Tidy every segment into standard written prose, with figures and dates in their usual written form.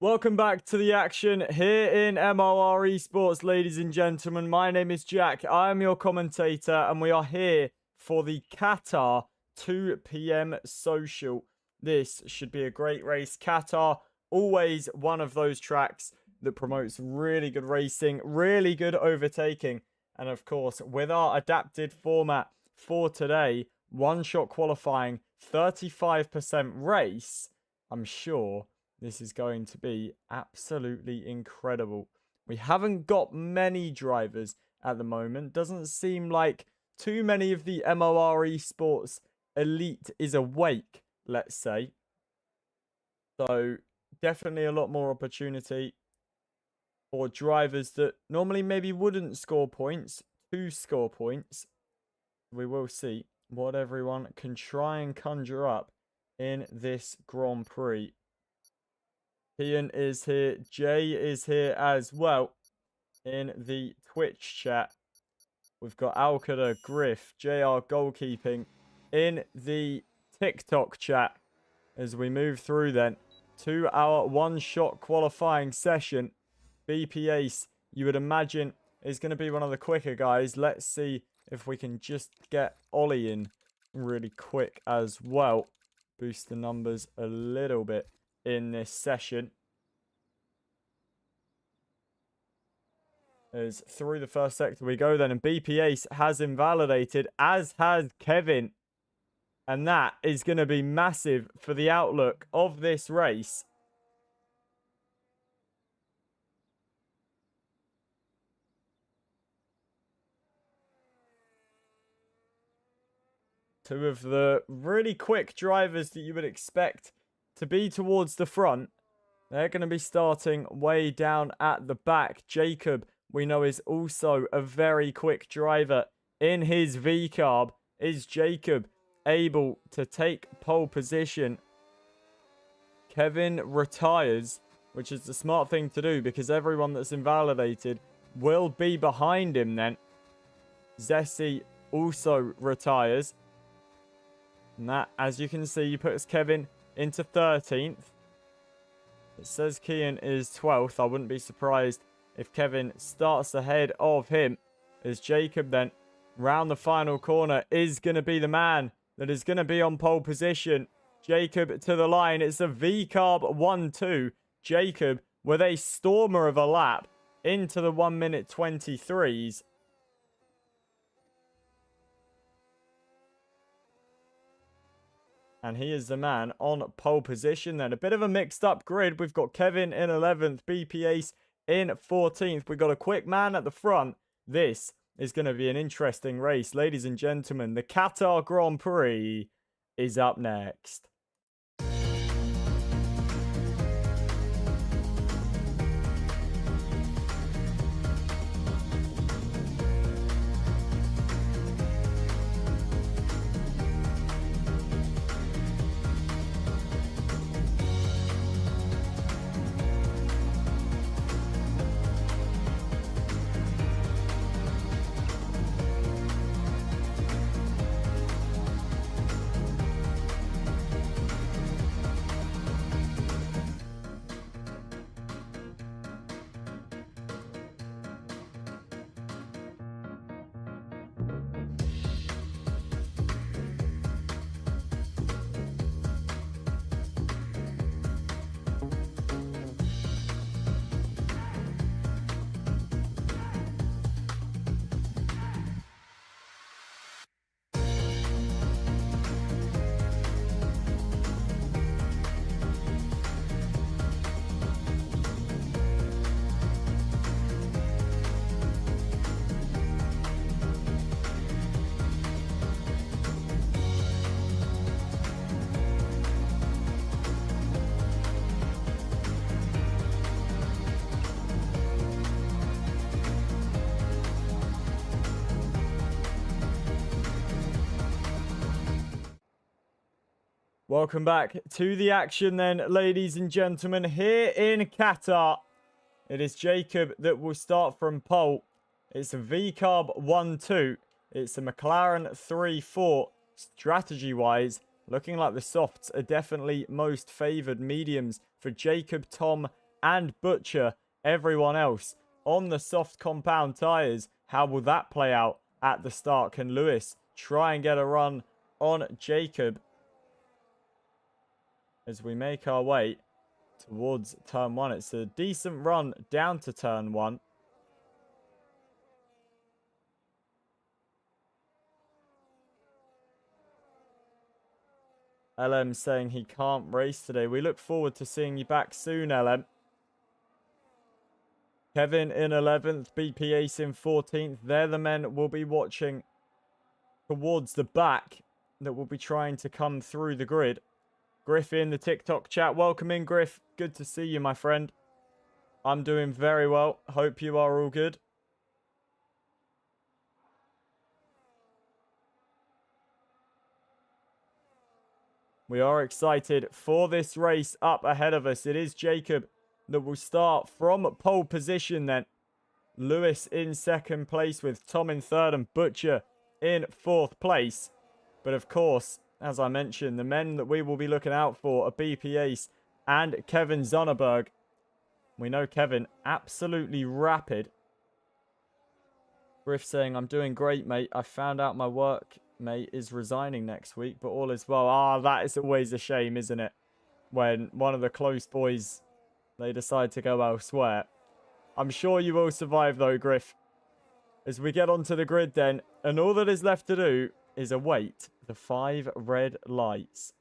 Welcome back to the action here in MOR Esports, ladies and gentlemen. My name is Jack. I am your commentator, and we are here for the Qatar 2 p.m. social. This should be a great race. Qatar, always one of those tracks that promotes really good racing, really good overtaking. And of course, with our adapted format for today, one-shot qualifying, 35% race, I'm sure this is going to be absolutely incredible. We haven't got many drivers at the moment. Doesn't seem like too many of the MOR Esports elite is awake, let's say. So definitely a lot more opportunity for drivers that normally maybe wouldn't score points to score points. We will see what everyone can try and conjure up in this Grand Prix. Ian is here. Jay is here as well in the Twitch chat. We've got Alcada, Griff, JR Goalkeeping in the TikTok chat as we move through then to our one-shot qualifying session. BP Ace, you would imagine, is going to be one of the quicker guys. Let's see if we can just get Ollie in really quick as well. Boost the numbers a little bit in this session. As through the first sector we go then, and BP Ace has invalidated, as has Kevin. And that is going to be massive for the outlook of this race. Two of the really quick drivers that you would expect to be towards the front. They're going to be starting way down at the back. Jacob, we know, is also a very quick driver in his V-carb. Is Jacob able to take pole position? Kevin retires, which is the smart thing to do because everyone that's invalidated will be behind him then. Zessie also retires. And that, as you can see, puts Kevin into 13th. It says Kian is 12th. I wouldn't be surprised if Kevin starts ahead of him. As Jacob then, round the final corner, is going to be the man that is going to be on pole position. Jacob to the line. It's a V-carb 1-2. Jacob with a stormer of a lap into the 1 minute 23s. And he is the man on pole position then. A bit of a mixed up grid. We've got Kevin in 11th, BP Ace in 14th. We've got a quick man at the front. This is going to be an interesting race. Ladies and gentlemen, the Qatar Grand Prix is up next. Welcome back to the action then, ladies and gentlemen, here in Qatar. It is Jacob that will start from pole. It's a V-carb 1-2. It's a McLaren 3-4. Strategy-wise, looking like the softs are definitely most favoured mediums for Jacob, Tom, and Butcher everyone else on the soft compound tyres. How will that play out at the start? Can Lewis try and get a run on Jacob as we make our way towards turn 1? It's a decent run down to turn 1. LM saying he can't race today. We look forward to seeing you back soon, LM. Kevin in 11th, BP Ace in 14th. They're the men we'll be watching towards the back that will be trying to come through the grid. Griff in the TikTok chat. Welcome in, Griff. Good to see you, my friend. I'm doing very well. Hope you are all good. We are excited for this race up ahead of us. It is Jacob that will start from pole position then. Lewis in second place with Tom in third and Butcher in fourth place. But of course, as I mentioned, the men that we will be looking out for are BP Ace and Kevin Zonneberg. We know Kevin, absolutely rapid. Griff saying, I'm doing great, mate. I found out my work mate is resigning next week, but all is well. Ah, that is always a shame, isn't it? When one of the close boys, they decide to go elsewhere. I'm sure you will survive though, Griff. As we get onto the grid then, and all that is left to do is await the 5 red lights.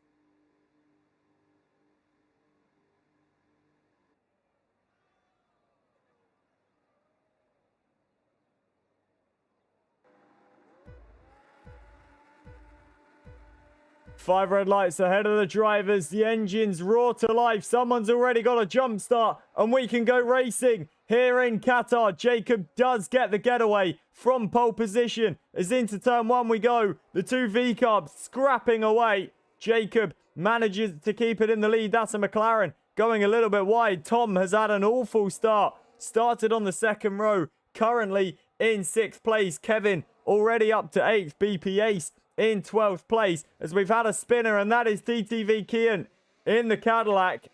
Five red lights ahead of the drivers. The engine's raw to life. Someone's already got a jump start and we can go racing here in Qatar. Jacob does get the getaway from pole position. As into turn 1 we go. The 2 V-carbs scrapping away. Jacob manages to keep it in the lead. That's a McLaren going a little bit wide. Tom has had an awful start. Started on the second row. Currently in 6th place. Kevin already up to 8th. BP Ace in 12th place as we've had a spinner, and that is TTV Kian in the Cadillac.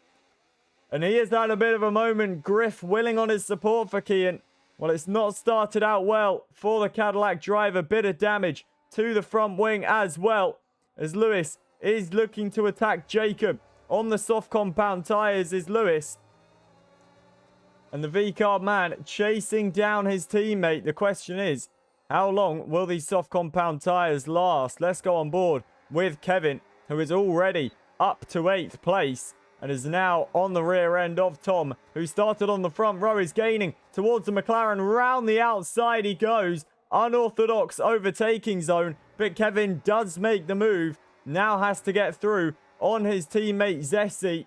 And he has had a bit of a moment. Griff willing on his support for Kian. Well, it's not started out well for the Cadillac driver. Bit of damage to the front wing as well, as Lewis is looking to attack Jacob. On the soft compound tyres is Lewis. And the V-Carb man chasing down his teammate. The question is, how long will these soft compound tyres last? Let's go on board with Kevin, who is already up to 8th place and is now on the rear end of Tom, who started on the front row, is gaining towards the McLaren. Round the outside he goes. Unorthodox overtaking zone, but Kevin does make the move. Now has to get through on his teammate Zessi.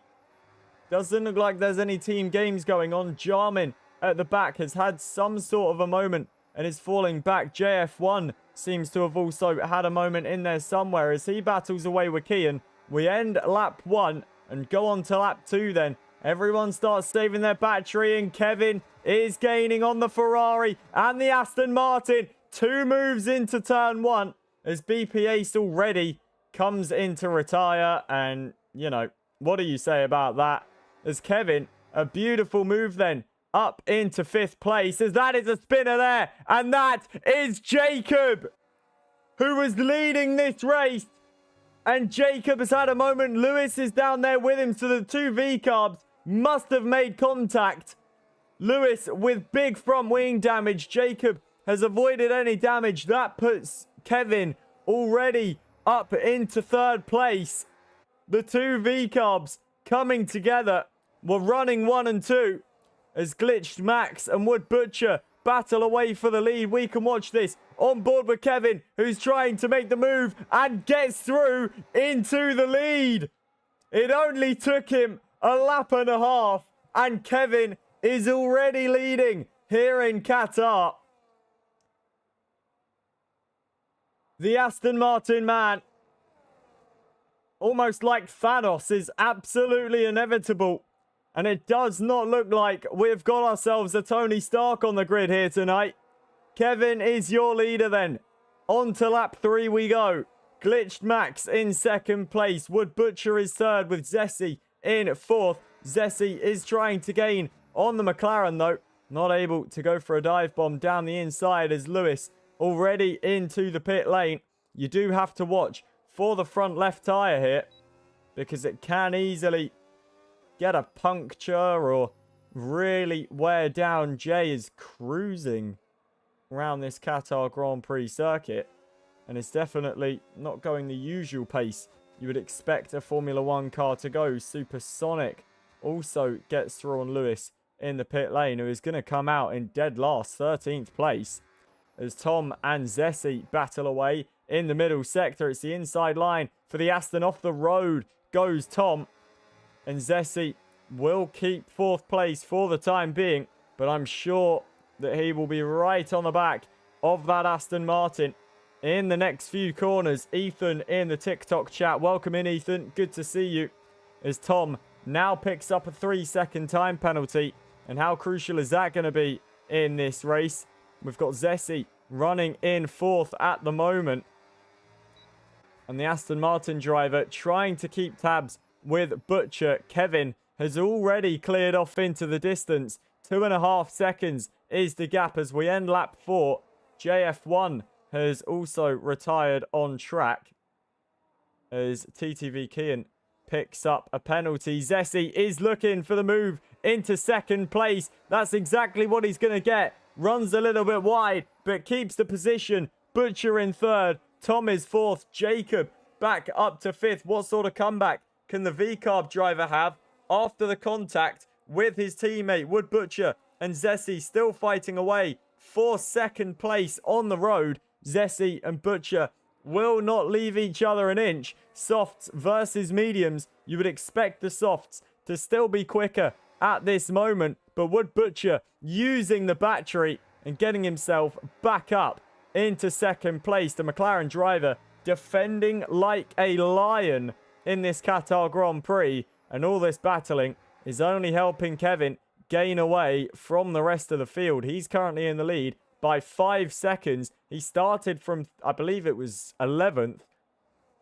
Doesn't look like there's any team games going on. Jarman at the back has had some sort of a moment and is falling back. JF1 seems to have also had a moment in there somewhere as he battles away with Kian. We end lap 1 and go on to lap 2 then. Everyone starts saving their battery and Kevin is gaining on the Ferrari and the Aston Martin. 2 moves into turn 1 as BP Ace already comes in to retire. And, you know, what do you say about that? As Kevin, a beautiful move then. Up into 5th place as that is a spinner there. And that is Jacob, who was leading this race. And Jacob has had a moment. Lewis is down there with him. So the 2 V-carbs must have made contact. Lewis with big front wing damage. Jacob has avoided any damage. That puts Kevin already up into 3rd place. The 2 V-carbs coming together. We're running 1 and 2. As Glitched Max and Wood Butcher battle away for the lead. We can watch this on board with Kevin, who's trying to make the move and gets through into the lead. It only took him a lap and a half, and Kevin is already leading here in Qatar. The Aston Martin man, almost like Thanos, is absolutely inevitable. And it does not look like we've got ourselves a Tony Stark on the grid here tonight. Kevin is your leader then. On to lap 3 we go. Glitched Max in 2nd place. Wood Butcher is 3rd with Zessi in fourth. Zessi is trying to gain on the McLaren, though. Not able to go for a dive bomb down the inside as Lewis already into the pit lane. You do have to watch for the front left tyre here, because it can easily get a puncture or really wear down. Jay is cruising around this Qatar Grand Prix circuit, and it's definitely not going the usual pace you would expect a Formula 1 car to go. Supersonic also gets through on Lewis in the pit lane, who is going to come out in dead last, 13th place, as Tom and Zessi battle away in the middle sector. It's the inside line for the Aston. Off the road goes Tom, and Zessi will keep fourth place for the time being, but I'm sure that he will be right on the back of that Aston Martin in the next few corners. Ethan in the TikTok chat. Welcome in, Ethan. Good to see you. As Tom now picks up a 3-second time penalty. And how crucial is that going to be in this race? We've got Zessi running in fourth at the moment, and the Aston Martin driver trying to keep tabs with Butcher. Kevin has already cleared off into the distance. 2.5 seconds is the gap as we end lap 4. JF1 has also retired on track as TTV Kian picks up a penalty. Zessi is looking for the move into second place. That's exactly what he's going to get. Runs a little bit wide, but keeps the position. Butcher in third. Tom is fourth. Jacob back up to fifth. What sort of comeback can the V-Carb driver have after the contact with his teammate? Wood Butcher and Zessi still fighting away for second place on the road. Zessi and Butcher will not leave each other an inch. Softs versus mediums. You would expect the softs to still be quicker at this moment, but Wood Butcher using the battery and getting himself back up into second place. The McLaren driver defending like a lion in this Qatar Grand Prix, and all this battling is only helping Kevin gain away from the rest of the field. He's currently in the lead by 5 seconds. He started from, I believe it was 11th,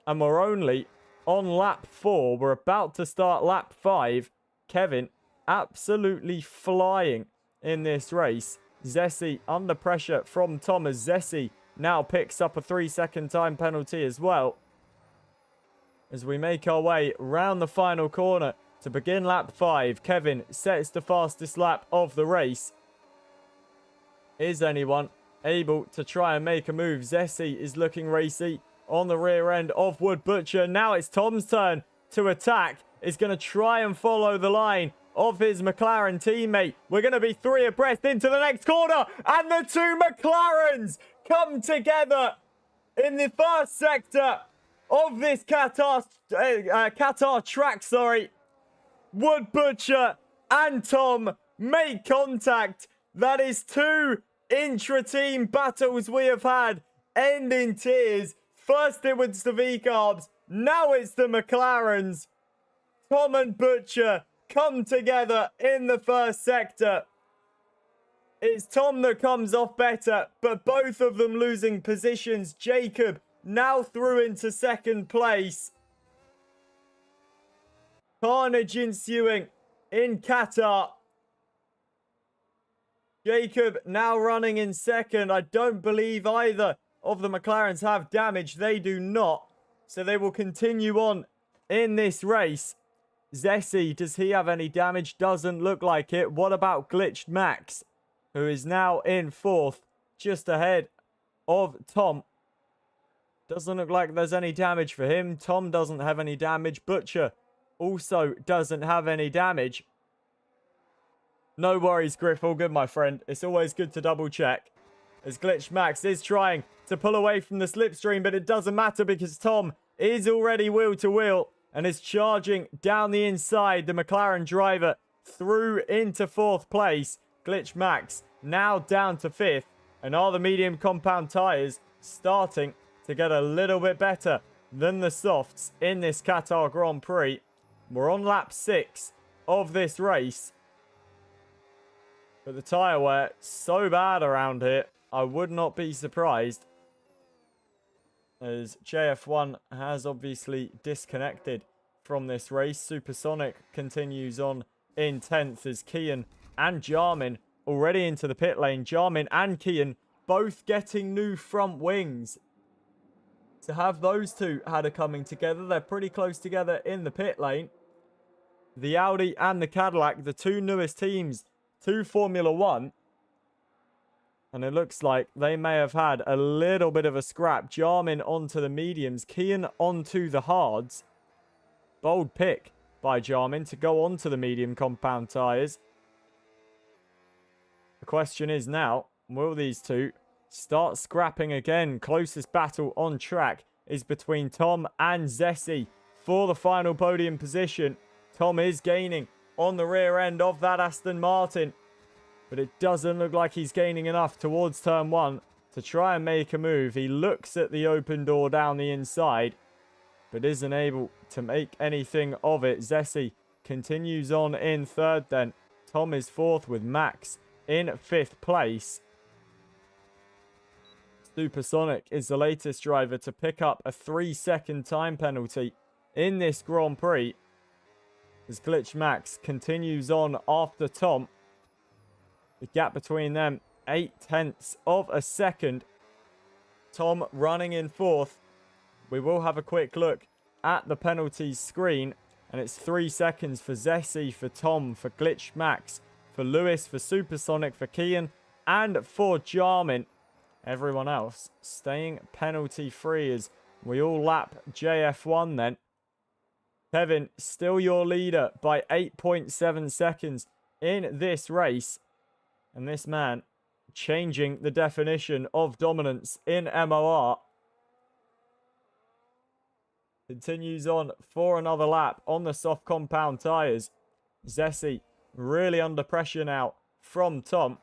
and we're only on lap 4. We're about to start lap 5. Kevin absolutely flying in this race. Zessi under pressure from Thomas. Zessi now picks up a 3-second time penalty as well, as we make our way round the final corner to begin lap 5. Kevin sets the fastest lap of the race. Is anyone able to try and make a move? Zessi is looking racy on the rear end of Wood Butcher. Now it's Tom's turn to attack. Is going to try and follow the line of his McLaren teammate. We're going to be 3 abreast into the next corner, and the 2 McLarens come together in the first sector of this Qatar track, Wood Butcher and Tom make contact. That is 2 intra-team battles we have had end in tears. First it was the V-Carbs, now it's the McLarens. Tom and Butcher come together in the first sector. It's Tom that comes off better, but both of them losing positions. Jacob now through into second place. Carnage ensuing in Qatar. Jacob now running in second. I don't believe either of the McLarens have damage. They do not. So they will continue on in this race. Zessi, does he have any damage? Doesn't look like it. What about Glitched Max, who is now in fourth, just ahead of Tom? Doesn't look like there's any damage for him. Tom doesn't have any damage. Butcher also doesn't have any damage. No worries, Griff. All good, my friend. It's always good to double check. As Glitched Max is trying to pull away from the slipstream, but it doesn't matter because Tom is already wheel to wheel and is charging down the inside. The McLaren driver through into fourth place. Glitched Max now down to fifth. And are the medium compound tyres starting to get a little bit better than the softs in this Qatar Grand Prix? We're on lap 6 of this race. But the tyre wear so bad around here, I would not be surprised, as JF1 has obviously disconnected from this race. Supersonic continues on in 10th as Kian and Jarmin already into the pit lane. Jarmin and Kian both getting new front wings. To have those two had a coming together, they're pretty close together in the pit lane. The Audi and the Cadillac, the two newest teams to Formula 1. And it looks like they may have had a little bit of a scrap. Jarmin onto the mediums, Kian onto the hards. Bold pick by Jarmin to go onto the medium compound tyres. The question is now, will these two start scrapping again? Closest battle on track is between Tom and Zessi for the final podium position. Tom is gaining on the rear end of that Aston Martin, but it doesn't look like he's gaining enough towards turn 1 to try and make a move. He looks at the open door down the inside, but isn't able to make anything of it. Zessi continues on in 3rd then. Tom is 4th with Max in 5th place. Supersonic is the latest driver to pick up a 3-second time penalty in this Grand Prix, as Glitch Max continues on after Tom. The gap between them, 0.8 of a second. Tom running in 4th. We will have a quick look at the penalties screen, and it's 3 seconds for Zessi, for Tom, for Glitch Max, for Lewis, for Supersonic, for Kian, and for Jarmin. Everyone else staying penalty free as we all lap JF1 then. Kevin, still your leader by 8.7 seconds in this race. And this man changing the definition of dominance in MOR. Continues on for another lap on the soft compound tyres. Zessi really under pressure now from Tom.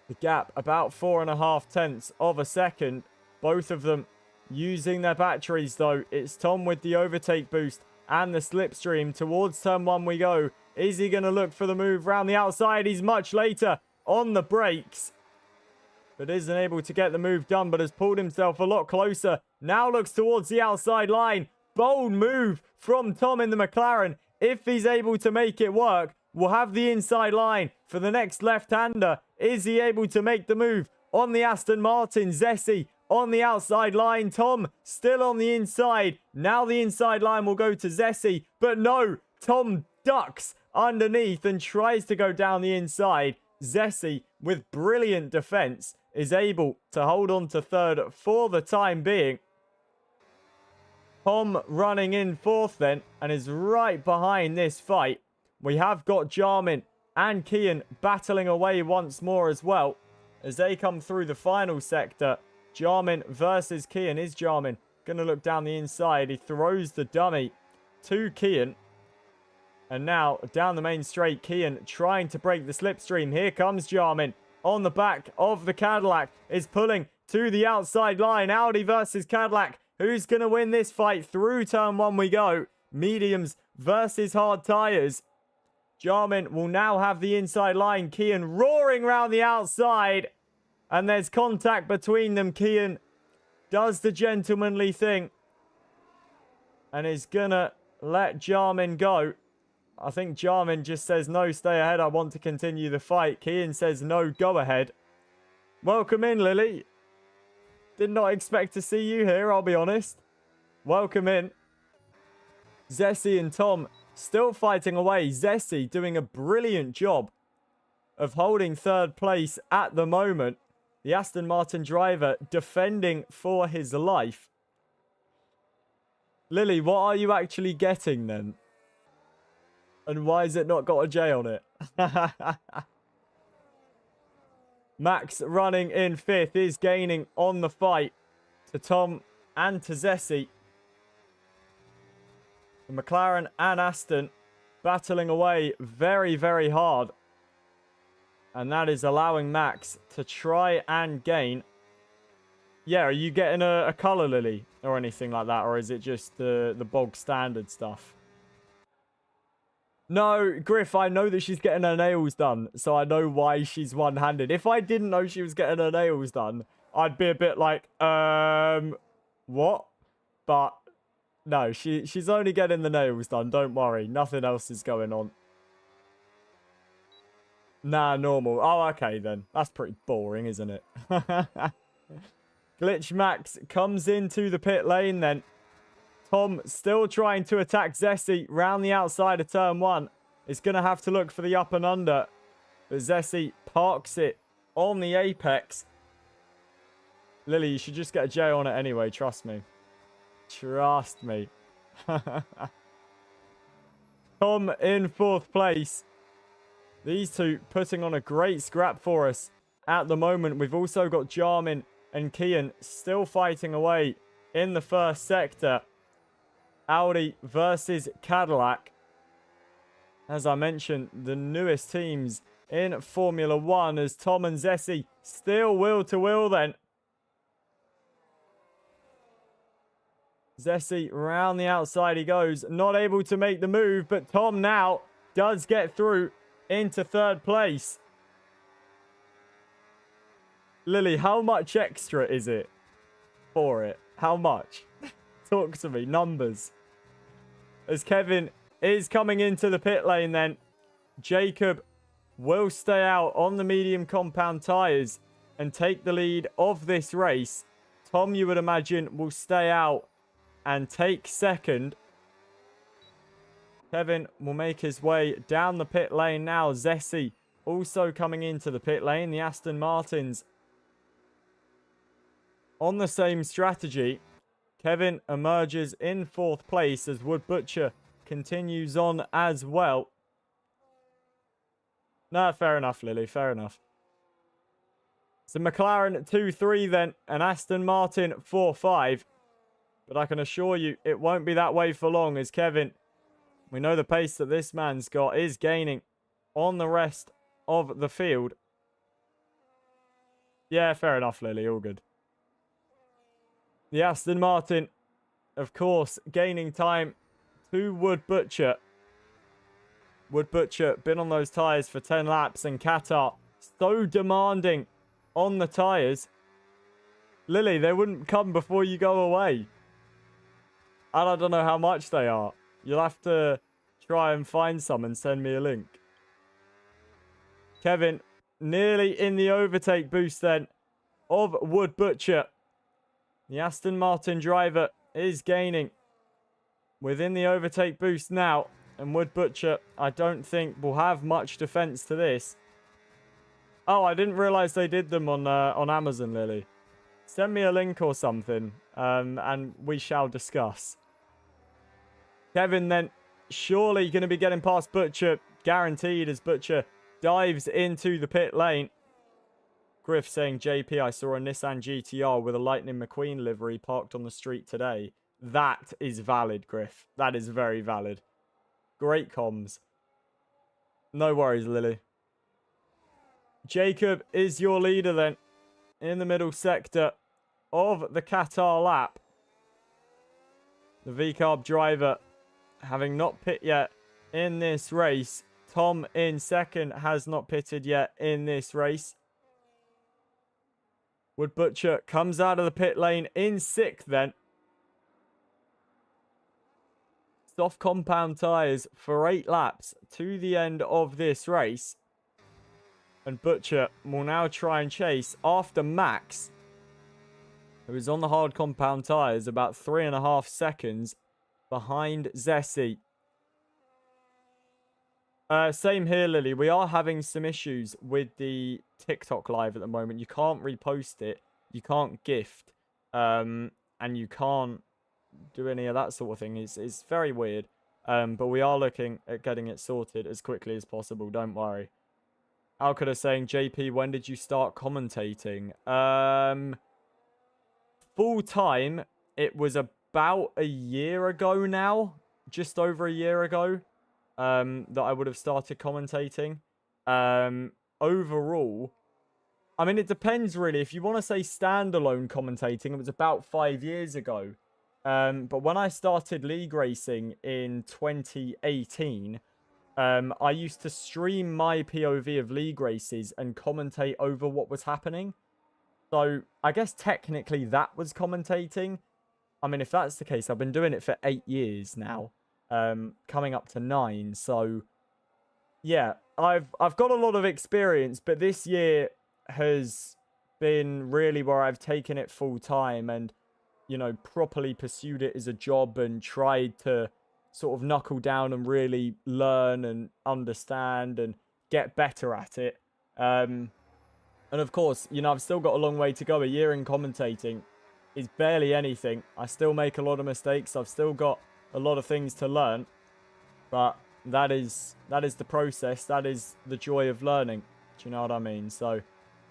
The gap about 4.5 of a second. Both of them using their batteries though. It's Tom with the overtake boost and the slipstream. Towards turn 1 we go. Is he going to look for the move round the outside? He's much later on the brakes, but isn't able to get the move done, but has pulled himself a lot closer. Now looks towards the outside line. Bold move from Tom in the McLaren. If he's able to make it work, we'll have the inside line for the next left-hander. Is he able to make the move on the Aston Martin? Zessi on the outside line. Tom still on the inside. Now the inside line will go to Zessi, but no, Tom ducks underneath and tries to go down the inside. Zessi, with brilliant defense, is able to hold on to 3rd for the time being. Tom running in 4th then, and is right behind this fight. We have got Jarmin and Kian battling away once more as well, as they come through the final sector. Jarmin versus Kian. Is Jarmin going to look down the inside? He throws the dummy to Kian. And now down the main straight, Kian trying to break the slipstream. Here comes Jarmin on the back of the Cadillac. Is pulling to the outside line. Audi versus Cadillac. Who's going to win this fight? Through turn 1 we go. Mediums versus hard tyres. Jarmin will now have the inside line. Kian roaring round the outside. And there's contact between them. Kian does the gentlemanly thing and is going to let Jarmin go. I think Jarmin just says, no, stay ahead. I want to continue the fight. Kian says, no, go ahead. Welcome in, Lily. Did not expect to see you here, I'll be honest. Welcome in. Zessi and Tom still fighting away. Zessi doing a brilliant job of holding 3rd place at the moment. The Aston Martin driver defending for his life. Lily, what are you actually getting then? And why has it not got a J on it? Max running in 5th is gaining on the fight to Tom and to Zessi. The McLaren and Aston battling away very, very hard. And that is allowing Max to try and gain. Yeah, are you getting a colour, Lily? Or anything like that? Or is it just the bog standard stuff? No, Griff, I know that she's getting her nails done, so I know why she's one-handed. If I didn't know she was getting her nails done, I'd be a bit like, what? But No, she's only getting the nails done. Don't worry. Nothing else is going on. Nah, normal. Oh, okay then. That's pretty boring, isn't it? Glitch Max comes into the pit lane then. Tom still trying to attack Zessie round the outside of turn 1. Is going to have to look for the up and under. But Zessie parks it on the apex. Lily, you should just get a J on it anyway. Trust me. Trust me. Tom in 4th place. These two putting on a great scrap for us at the moment. We've also got Jarmin and Kian still fighting away in the first sector. Audi versus Cadillac. As I mentioned, the newest teams in Formula 1 as Tom and Zessie still wheel to wheel then. Zessie round the outside he goes. Not able to make the move, but Tom now does get through into 3rd place. Lily, how much extra is it for it? How much? Talk to me. Numbers. As Kevin is coming into the pit lane then. Jacob will stay out on the medium compound tyres and take the lead of this race. Tom, you would imagine, will stay out and take 2nd. Kevin will make his way down the pit lane now. Zessie also coming into the pit lane. The Aston Martins on the same strategy. Kevin emerges in 4th place as Wood Butcher continues on as well. No, fair enough, Lily. Fair enough. So McLaren 2-3 then, and Aston Martin 4-5. But I can assure you it won't be that way for long as Kevin, we know the pace that this man's got, is gaining on the rest of the field. Yeah, fair enough, Lily. All good. The Aston Martin, of course, gaining time to Wood Butcher. Wood Butcher been on those tyres for 10 laps, and Qatar so demanding on the tyres. Lily, they wouldn't come before you go away. And I don't know how much they are. You'll have to try and find some and send me a link. Kevin nearly in the overtake boost then of Wood Butcher. The Aston Martin driver is gaining within the overtake boost now. And Wood Butcher, I don't think, will have much defense to this. Oh, I didn't realize they did them on Amazon, Lily. Send me a link or something, and we shall discuss. Kevin then surely going to be getting past Butcher, guaranteed, as Butcher dives into the pit lane. Griff saying, JP, I saw a Nissan GTR with a Lightning McQueen livery parked on the street today. That is valid, Griff. That is very valid. Great comms. No worries, Lily. Jacob is your leader then in the middle sector of the Qatar lap. The VCarb driver having not pit yet in this race. Tom in 2nd has not pitted yet in this race. Wood Butcher comes out of the pit lane in 6th then. Soft compound tyres for 8 laps to the end of this race. And Butcher will now try and chase after Max, who is on the hard compound tyres, about 3.5 seconds behind Zessie. Same here, Lily. We are having some issues with the TikTok live at the moment. You can't repost it. You can't gift. And you can't do any of that sort of thing. It's very weird. But we are looking at getting it sorted as quickly as possible. Don't worry. Alcada saying, JP, when did you start commentating? Full time, it was about a year ago now. Just over a year ago. That I would have started commentating. Overall, I mean, it depends really. If you want to say standalone commentating, it was about 5 years ago. But when I started league racing in 2018, I used to stream my POV of league races and commentate over what was happening. So I guess technically that was commentating. I mean, if that's the case, I've been doing it for 8 years now, coming up to 9. So, yeah, I've got a lot of experience, but this year has been really where I've taken it full time and, you know, properly pursued it as a job and tried to sort of knuckle down and really learn and understand and get better at it. And of course, you know, I've still got a long way to go. A year in commentating is barely anything. I still make a lot of mistakes. I've still got a lot of things to learn. But that is the process. That is the joy of learning. Do you know what I mean? So,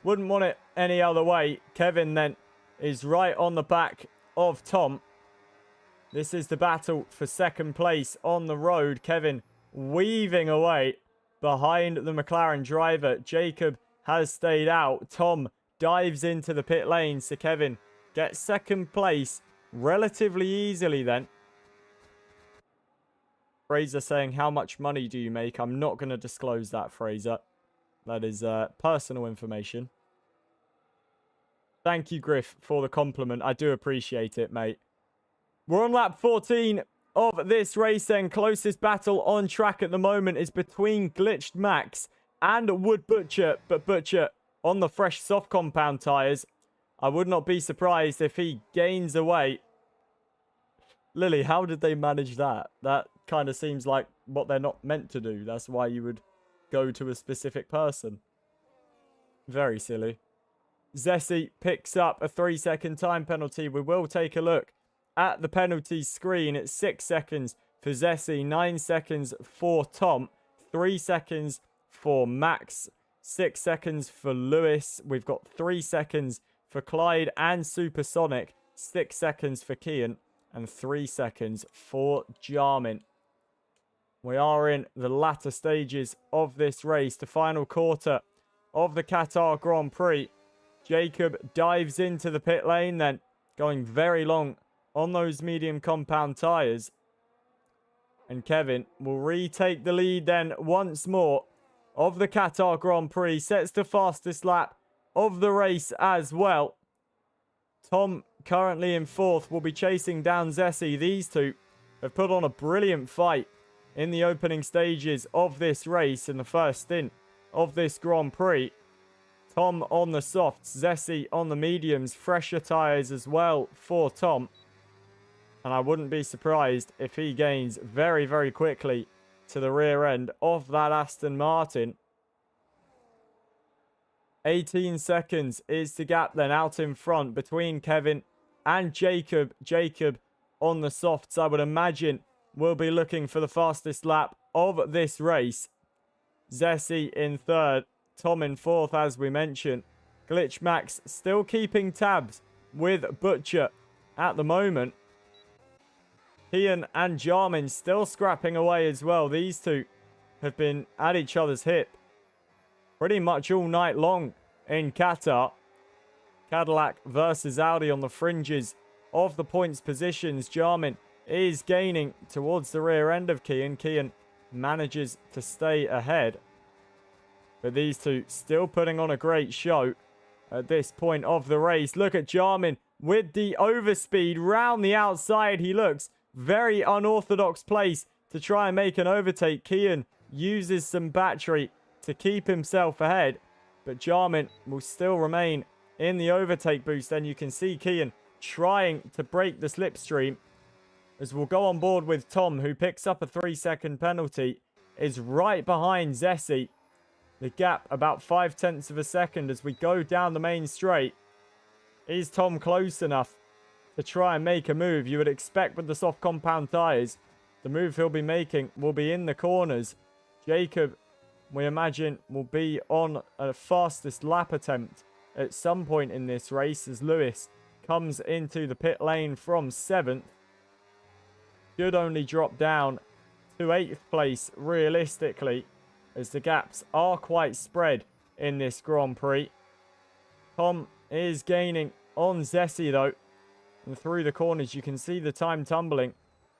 wouldn't want it any other way. Kevin then is right on the back of Tom. This is the battle for second place on the road. Kevin weaving away behind the McLaren driver. Jacob has stayed out. Tom dives into the pit lane. So Kevin gets second place relatively easily then. Fraser saying, how much money do you make? I'm not going to disclose that, Fraser. That is personal information. Thank you, Griff, for the compliment. I do appreciate it, mate. We're on lap 14 of this race then. Closest battle on track at the moment is between Glitched Max and Wood Butcher. But Butcher on the fresh soft compound tyres. I would not be surprised if he gains away. Lily, how did they manage that? That kind of seems like what they're not meant to do. That's why you would go to a specific person. Very silly. Zessi picks up a 3-second time penalty. We will take a look at the penalty screen. It's 6 seconds for Zessi, 9 seconds for Tom, 3 seconds for Max, 6 seconds for Lewis. We've got 3 seconds for Clyde and Supersonic, 6 seconds for Kian, and 3 seconds for Jarmin. We are in the latter stages of this race, the final quarter of the Qatar Grand Prix. Jacob dives into the pit lane then, going very long on those medium compound tyres. And Kevin will retake the lead then once more of the Qatar Grand Prix. Sets the fastest lap of the race as well. Tom currently in 4th, will be chasing down Zessi. These two have put on a brilliant fight in the opening stages of this race in the first stint of this Grand Prix. Tom on the softs, Zessi on the mediums, fresher tyres as well for Tom. And I wouldn't be surprised if he gains very, very quickly to the rear end of that Aston Martin. 18 seconds is the gap then out in front between Kevin and Jacob. Jacob on the softs, I would imagine, will be looking for the fastest lap of this race. Zessi in 3rd, Tom in 4th, as we mentioned. Glitch Max still keeping tabs with Butcher at the moment. Ian and Jarmin still scrapping away as well. These two have been at each other's hip pretty much all night long in Qatar. Cadillac versus Audi on the fringes of the points positions. Jarmin is gaining towards the rear end of Kian. Kian manages to stay ahead. But these two still putting on a great show at this point of the race. Look at Jarmin with the overspeed round the outside. He looks very unorthodox place to try and make an overtake. Kian uses some battery to keep himself ahead, but Jarmin will still remain in the overtake boost. Then you can see Kian trying to break the slipstream, as we'll go on board with Tom, who picks up a 3-second penalty, is right behind Zessi. The gap about 0.5 of a second as we go down the main straight. Is Tom close enough to try and make a move? You would expect with the soft compound tyres, the move he'll be making will be in the corners. Jacob, we imagine, will be on a fastest lap attempt at some point in this race as Lewis comes into the pit lane from 7th. Should only drop down to 8th place realistically, as the gaps are quite spread in this Grand Prix. Tom is gaining on Zessi though, and through the corners you can see the time tumbling.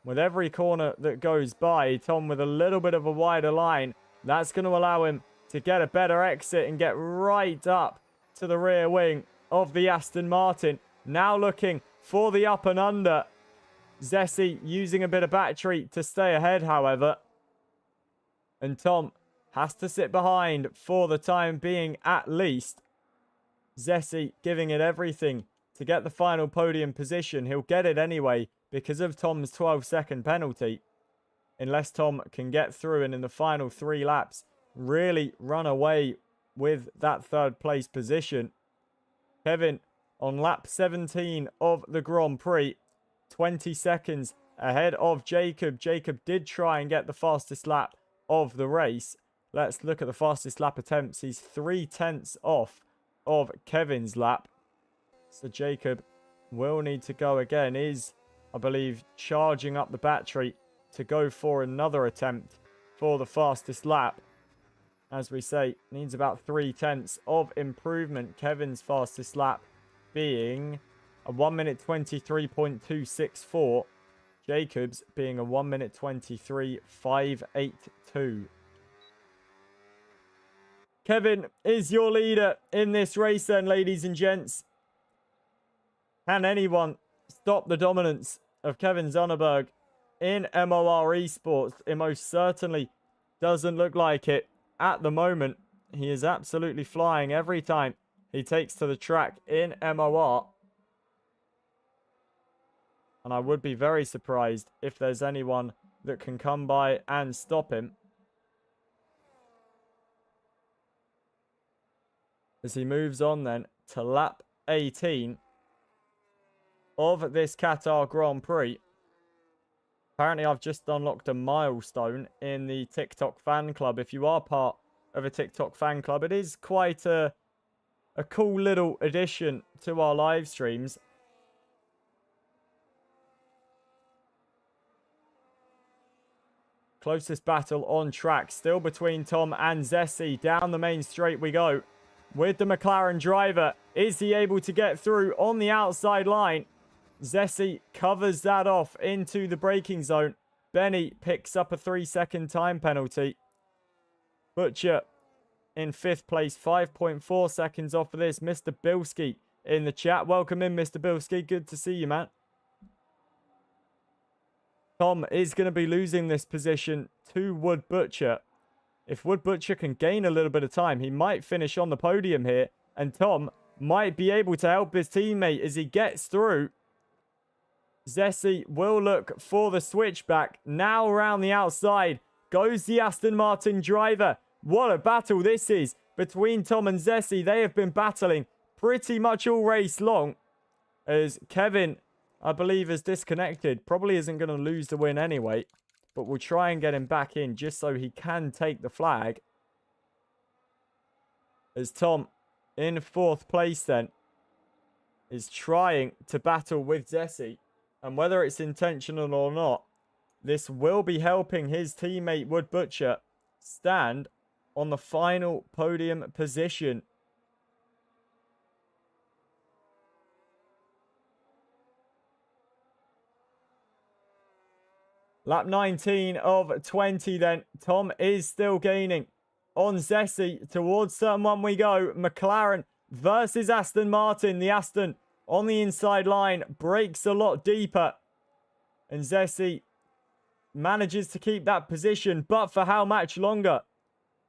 With every corner that goes by, Tom with a little bit of a wider line, that's going to allow him to get a better exit and get right up to the rear wing of the Aston Martin. Now looking for the up and under Zessi using a bit of battery to stay ahead, however. And Tom has to sit behind for the time being at least. Zessi giving it everything to get the final podium position. He'll get it anyway because of Tom's 12-second penalty. Unless Tom can get through and in the final 3 laps really run away with that 3rd place position. Kevin on lap 17 of the Grand Prix. 20 seconds ahead of Jacob. Jacob did try and get the fastest lap of the race. Let's look at the fastest lap attempts. He's 3/10 off of Kevin's lap. So Jacob will need to go again. Is, I believe, charging up the battery to go for another attempt for the fastest lap. As we say, needs about 3/10 of improvement. Kevin's fastest lap being a 1 minute 23.264. Jacob's being a 1 minute 23.582. Kevin is your leader in this race then, ladies and gents. Can anyone stop the dominance of Kevin Zonneberg in MOR Esports? It most certainly doesn't look like it at the moment. He is absolutely flying every time he takes to the track in MOR. And I would be very surprised if there's anyone that can come by and stop him. As he moves on then to lap 18 of this Qatar Grand Prix. Apparently I've just unlocked a milestone in the TikTok fan club. If you are part of a TikTok fan club, it is quite a cool little addition to our live streams. Closest battle on track still between Tom and Zessi. Down the main straight we go with the McLaren driver. Is he able to get through on the outside line? Zessi covers that off into the braking zone. Benny picks up a 3-second time penalty. Butcher in 5th place, 5.4 seconds off of this. Mr. Bilski in the chat. Welcome in, Mr. Bilski. Good to see you, man. Tom is going to be losing this position to Wood Butcher. If Wood Butcher can gain a little bit of time, he might finish on the podium here. And Tom might be able to help his teammate as he gets through. Zessi will look for the switchback. Now around the outside goes the Aston Martin driver. What a battle this is between Tom and Zessi. They have been battling pretty much all race long. As Kevin, I believe, is disconnected. Probably isn't going to lose the win anyway. But we'll try and get him back in just so he can take the flag. As Tom, in 4th place then, is trying to battle with Zessi. And whether it's intentional or not, this will be helping his teammate Wood Butcher stand on the final podium position. Lap 19 of 20 then. Tom is still gaining on Zessi. Towards turn 1 we go. McLaren versus Aston Martin. The Aston on the inside line breaks a lot deeper. And Zessi manages to keep that position. But for how much longer?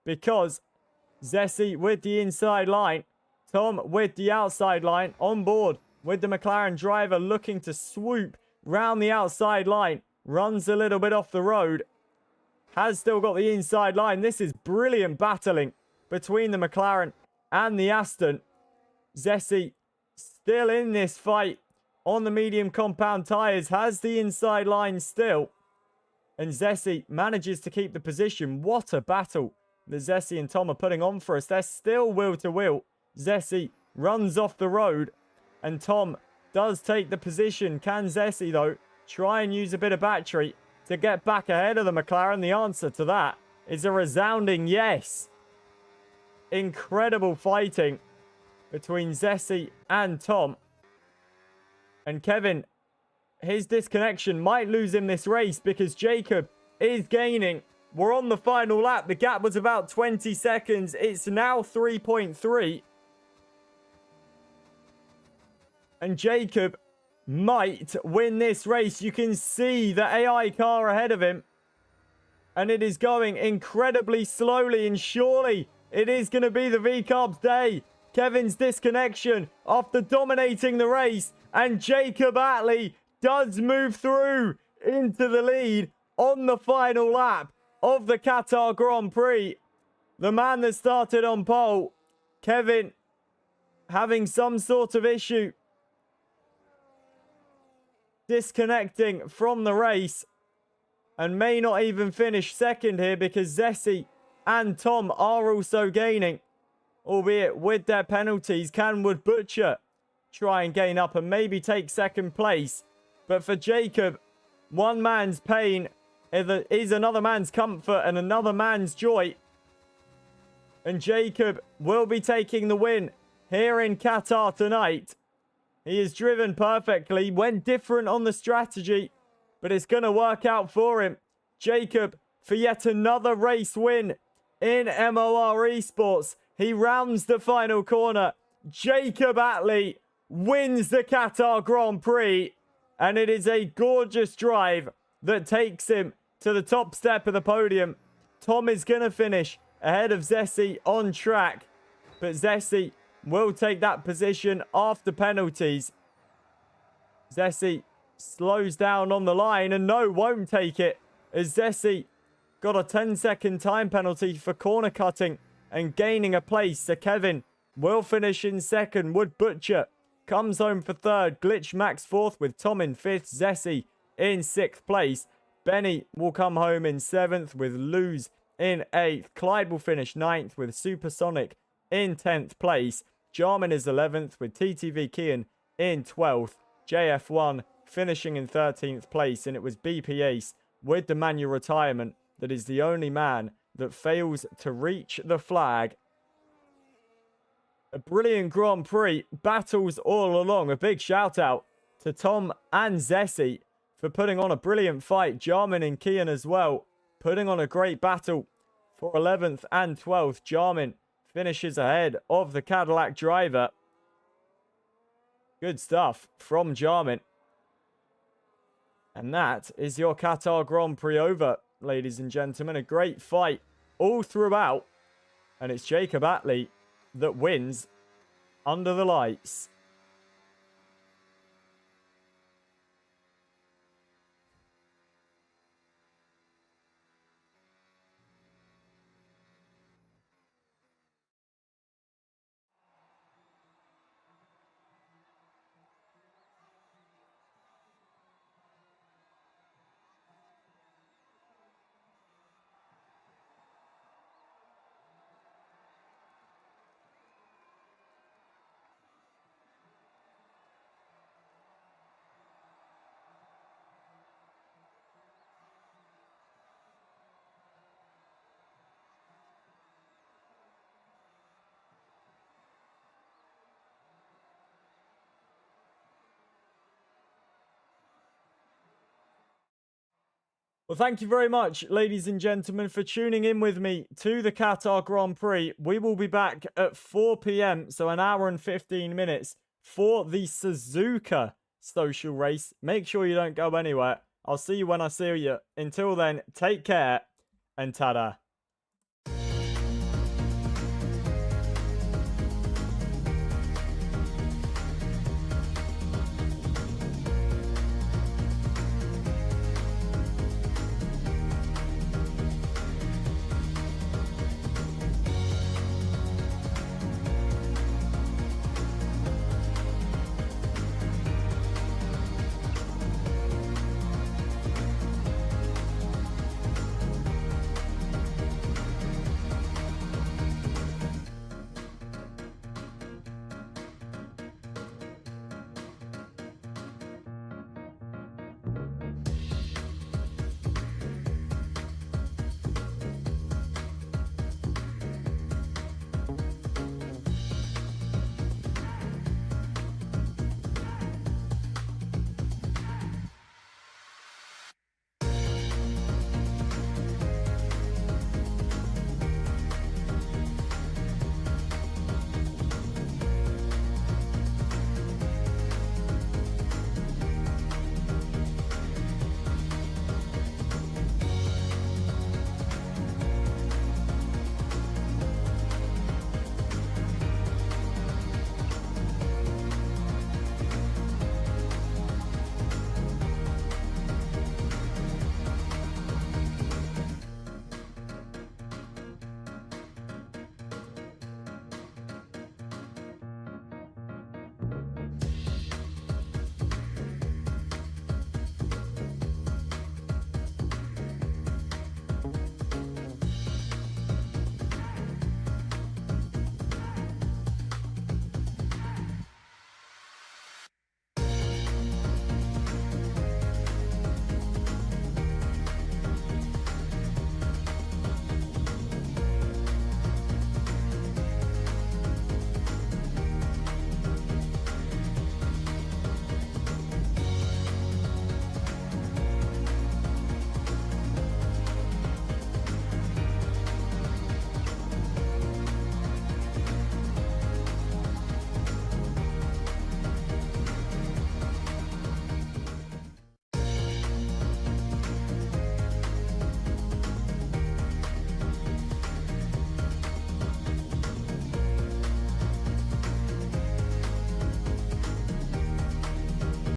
Because Zessi with the inside line. Tom with the outside line. On board with the McLaren driver looking to swoop round the outside line. Runs a little bit off the road. Has still got the inside line. This is brilliant battling between the McLaren and the Aston. Zessi still in this fight on the medium compound tyres. Has the inside line still. And Zessi manages to keep the position. What a battle that Zessi and Tom are putting on for us. They're still wheel to wheel. Zessi runs off the road. And Tom does take the position. Can Zessi, though, try and use a bit of battery to get back ahead of the McLaren? The answer to that is a resounding yes. Incredible fighting between Zessi and Tom. And Kevin, his disconnection might lose him this race because Jacob is gaining. We're on the final lap. The gap was about 20 seconds. It's now 3.3. And Jacob might win this race. You can see the AI car ahead of him. And it is going incredibly slowly, and surely it is going to be the V-Carb's day. Kevin's disconnection after dominating the race. And Jacob Attlee does move through into the lead on the final lap of the Qatar Grand Prix. The man that started on pole, Kevin, having some sort of issue disconnecting from the race, and may not even finish second here because Zessie and Tom are also gaining, albeit with their penalties. Can Wood Butcher try and gain up and maybe take second place? But for Jacob, one man's pain is another man's comfort and another man's joy. And Jacob will be taking the win here in Qatar tonight. He is driven perfectly, went different on the strategy, but it's going to work out for him. Jacob for yet another race win in MOR Esports. He rounds the final corner. Jacob Attlee wins the Qatar Grand Prix, and it is a gorgeous drive that takes him to the top step of the podium. Tom is going to finish ahead of Zessie on track, but Zessie will take that position after penalties. Zessie slows down on the line and no, won't take it, as Zessie got a 10-second time penalty for corner cutting and gaining a place. So Kevin will finish in second. Wood Butcher comes home for third. Glitch Max fourth with Tom in fifth. Zessie in sixth place. Benny will come home in seventh with Luz in 8th. Clyde will finish 9th with Supersonic in 10th place. Jarman is 11th with TTV Kian in 12th. JF1 finishing in 13th place, and it was BP Ace with the manual retirement that is the only man that fails to reach the flag. A brilliant Grand Prix, battles all along. A big shout out to Tom and Zessie for putting on a brilliant fight. Jarman and Kian as well, putting on a great battle for 11th and 12th. Jarman finishes ahead of the Cadillac driver. Good stuff from Jarman. And that is your Qatar Grand Prix over, ladies and gentlemen. A great fight all throughout. And it's Jacob Attlee that wins under the lights. Well, thank you very much, ladies and gentlemen, for tuning in with me to the Qatar Grand Prix. We will be back at 4 p.m, so an hour and 15 minutes for the Suzuka social race. Make sure you don't go anywhere. I'll see you when I see you. Until then, take care and ta-da.